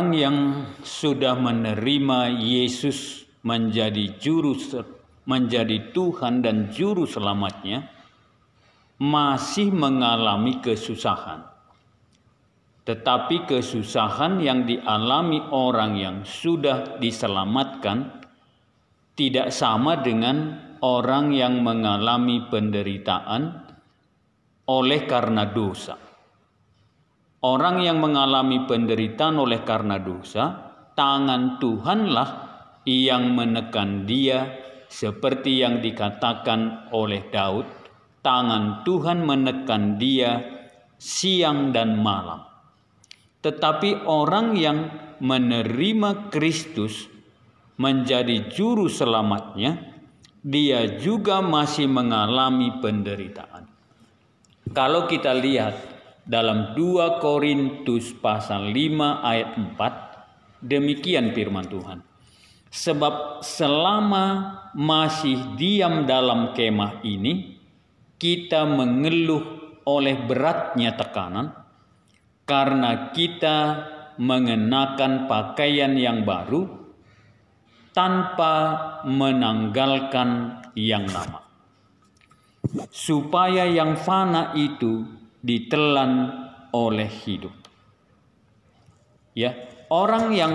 orang yang sudah menerima Yesus menjadi Tuhan dan juru selamatnya masih mengalami kesusahan. Tetapi kesusahan yang dialami orang yang sudah diselamatkan tidak sama dengan orang yang mengalami penderitaan oleh karena dosa. Orang yang mengalami penderitaan oleh karena dosa, tangan Tuhanlah yang menekan dia, seperti yang dikatakan oleh Daud, tangan Tuhan menekan dia siang dan malam. Tetapi orang yang menerima Kristus menjadi juru selamatnya, dia juga masih mengalami penderitaan. Kalau kita lihat dalam 2 Korintus pasal 5 ayat 4, demikian firman Tuhan. Sebab selama masih diam dalam kemah ini, kita mengeluh oleh beratnya tekanan, karena kita mengenakan pakaian yang baru tanpa menanggalkan yang lama, supaya yang fana itu ditelan oleh hidup. Ya, orang yang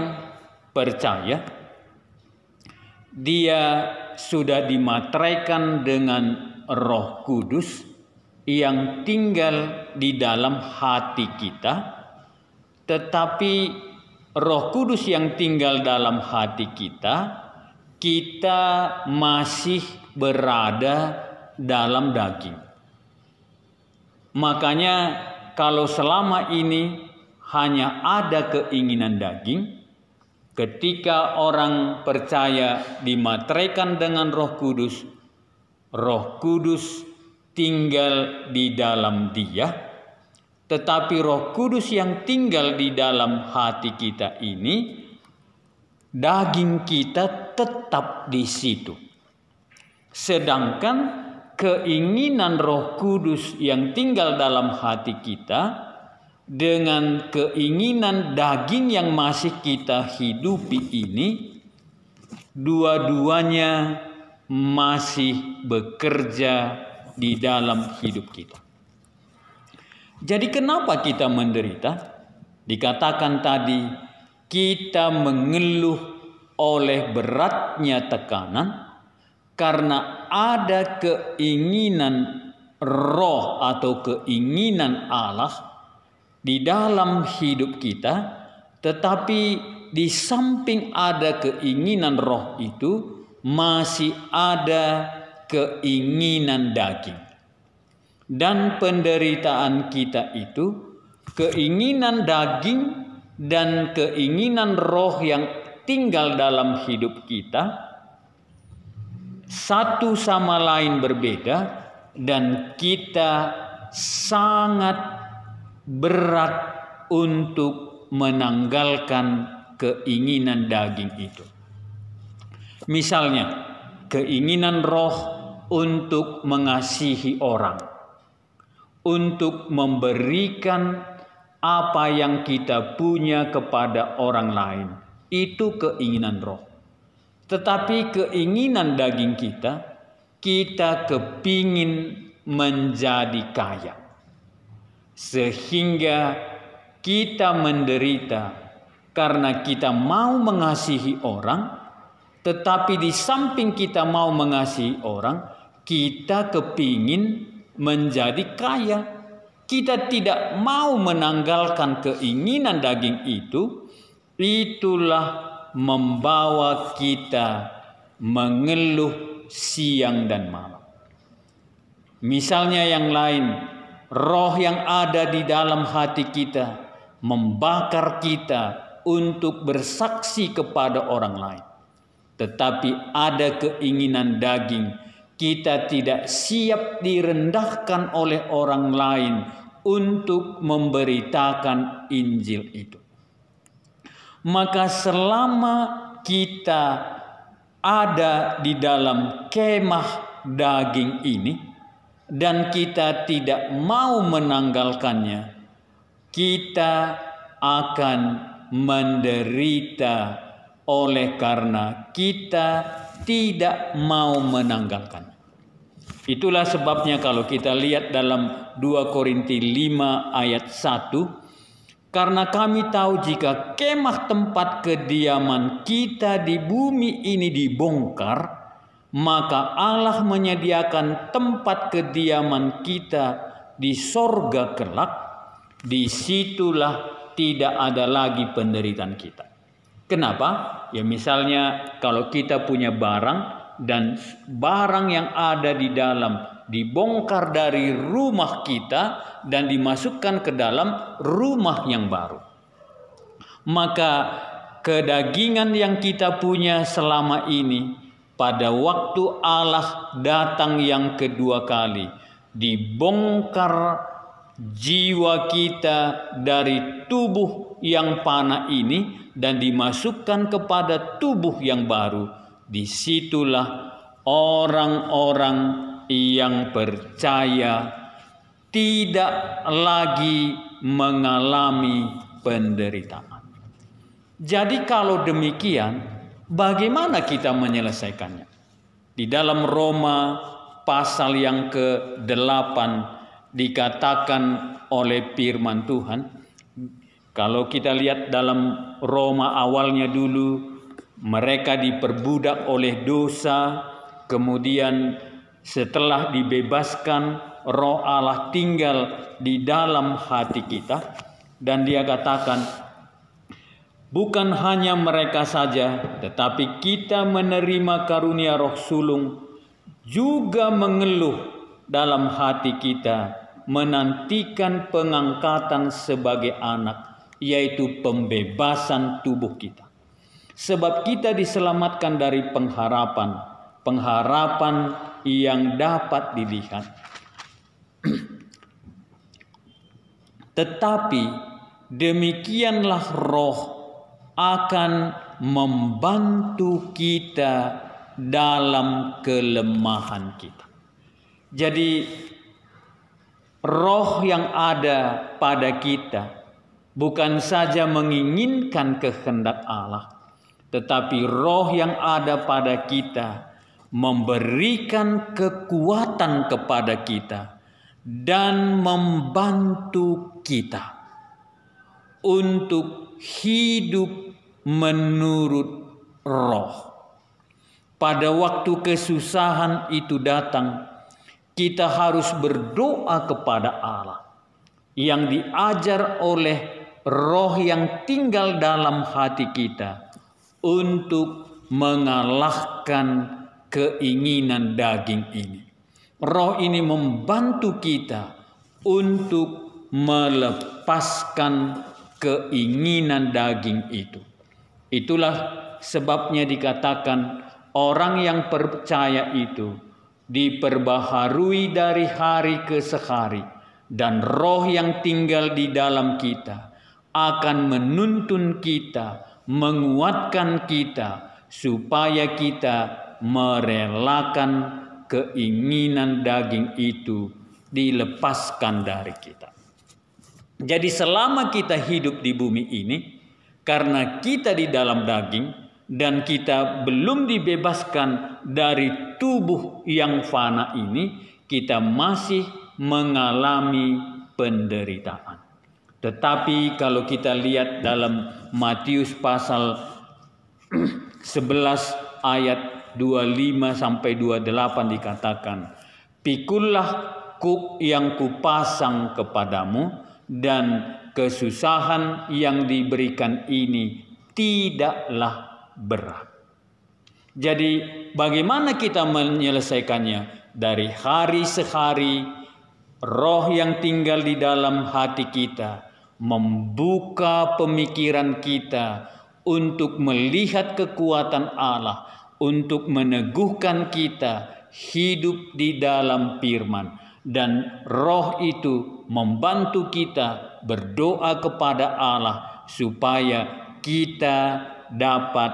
percaya dia sudah dimateraikan dengan Roh Kudus yang tinggal di dalam hati kita, tetapi Roh Kudus yang tinggal dalam hati kita, kita masih berada dalam daging. Makanya kalau selama ini hanya ada keinginan daging, ketika orang percaya dimateraikan dengan Roh Kudus, Roh Kudus tinggal di dalam dia, tetapi Roh Kudus yang tinggal di dalam hati kita ini, daging kita tetap di situ. Sedangkan keinginan Roh Kudus yang tinggal dalam hati kita dengan keinginan daging yang masih kita hidupi ini, dua-duanya masih bekerja di dalam hidup kita. Jadi kenapa kita menderita? Dikatakan tadi, kita mengeluh oleh beratnya tekanan karena ada keinginan roh atau keinginan Allah di dalam hidup kita, tetapi di samping ada keinginan roh itu masih ada keinginan daging. Dan penderitaan kita itu, keinginan daging dan keinginan roh yang tinggal dalam hidup kita satu sama lain berbeda, dan kita sangat berat untuk menanggalkan keinginan daging itu. Misalnya, keinginan roh untuk mengasihi orang, untuk memberikan apa yang kita punya kepada orang lain, itu keinginan roh. Tetapi keinginan daging kita kepingin menjadi kaya, sehingga kita menderita karena kita mau mengasihi orang, tetapi di samping kita mau mengasihi orang, kita kepingin menjadi kaya. Kita tidak mau menanggalkan keinginan daging itu. Itulah membawa kita mengeluh siang dan malam. Misalnya yang lain, roh yang ada di dalam hati kita membakar kita untuk bersaksi kepada orang lain. Tetapi ada keinginan daging, kita tidak siap direndahkan oleh orang lain untuk memberitakan Injil itu. Maka selama kita ada di dalam kemah daging ini dan kita tidak mau menanggalkannya, kita akan menderita oleh karena kita tidak mau menanggalkan. Itulah sebabnya kalau kita lihat dalam 2 Korintus 5 ayat 1, karena kami tahu jika kemah tempat kediaman kita di bumi ini dibongkar, maka Allah menyediakan tempat kediaman kita di sorga kelak. Disitulah tidak ada lagi penderitaan kita. Kenapa? Ya misalnya kalau kita punya barang dan barang yang ada di dalam dibongkar dari rumah kita dan dimasukkan ke dalam rumah yang baru, maka kedagingan yang kita punya selama ini pada waktu Allah datang yang kedua kali, dibongkar jiwa kita dari tubuh yang fana ini dan dimasukkan kepada tubuh yang baru. Disitulah orang-orang yang percaya tidak lagi mengalami penderitaan. Jadi kalau demikian, bagaimana kita menyelesaikannya? Di dalam Roma pasal yang ke-8 dikatakan oleh firman Tuhan, kalau kita lihat dalam Roma awalnya dulu, mereka diperbudak oleh dosa, kemudian setelah dibebaskan, Roh Allah tinggal di dalam hati kita, dan dia katakan, bukan hanya mereka saja, tetapi kita menerima karunia Roh sulung, juga mengeluh dalam hati kita, menantikan pengangkatan sebagai anak, yaitu pembebasan tubuh kita. Sebab kita diselamatkan dari pengharapan yang dapat dilihat. Tetapi demikianlah Roh akan membantu kita dalam kelemahan kita. Jadi Roh yang ada pada kita bukan saja menginginkan kehendak Allah, tetapi Roh yang ada pada kita memberikan kekuatan kepada kita dan membantu kita untuk hidup menurut Roh. Pada waktu kesusahan itu datang, kita harus berdoa kepada Allah yang diajar oleh Roh yang tinggal dalam hati kita untuk mengalahkan keinginan daging ini. Roh ini membantu kita untuk melepaskan keinginan daging itu. Itulah sebabnya dikatakan orang yang percaya itu diperbaharui dari hari ke hari, dan Roh yang tinggal di dalam kita akan menuntun kita, menguatkan kita, supaya kita merelakan keinginan daging itu dilepaskan dari kita. Jadi selama kita hidup di bumi ini, karena kita di dalam daging dan kita belum dibebaskan dari tubuh yang fana ini, kita masih mengalami penderitaan. Tetapi kalau kita lihat dalam Matius pasal 11 ayat 25 sampai 28 dikatakan, "Pikullah kuk yang kupasang kepadamu, dan kesusahan yang diberikan ini tidaklah berat." Jadi bagaimana kita menyelesaikannya? Dari hari sehari, Roh yang tinggal di dalam hati kita membuka pemikiran kita untuk melihat kekuatan Allah, untuk meneguhkan kita hidup di dalam firman. Dan Roh itu membantu kita berdoa kepada Allah supaya kita dapat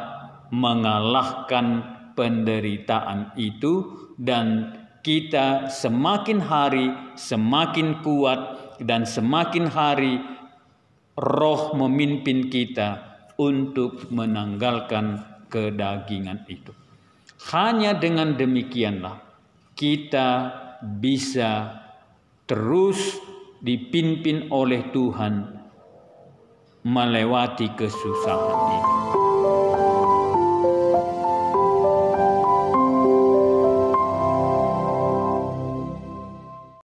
mengalahkan penderitaan itu, dan kita semakin hari semakin kuat, dan semakin hari Roh memimpin kita untuk menanggalkan kedagingan itu. Hanya dengan demikianlah kita bisa terus dipimpin oleh Tuhan melewati kesusahan ini.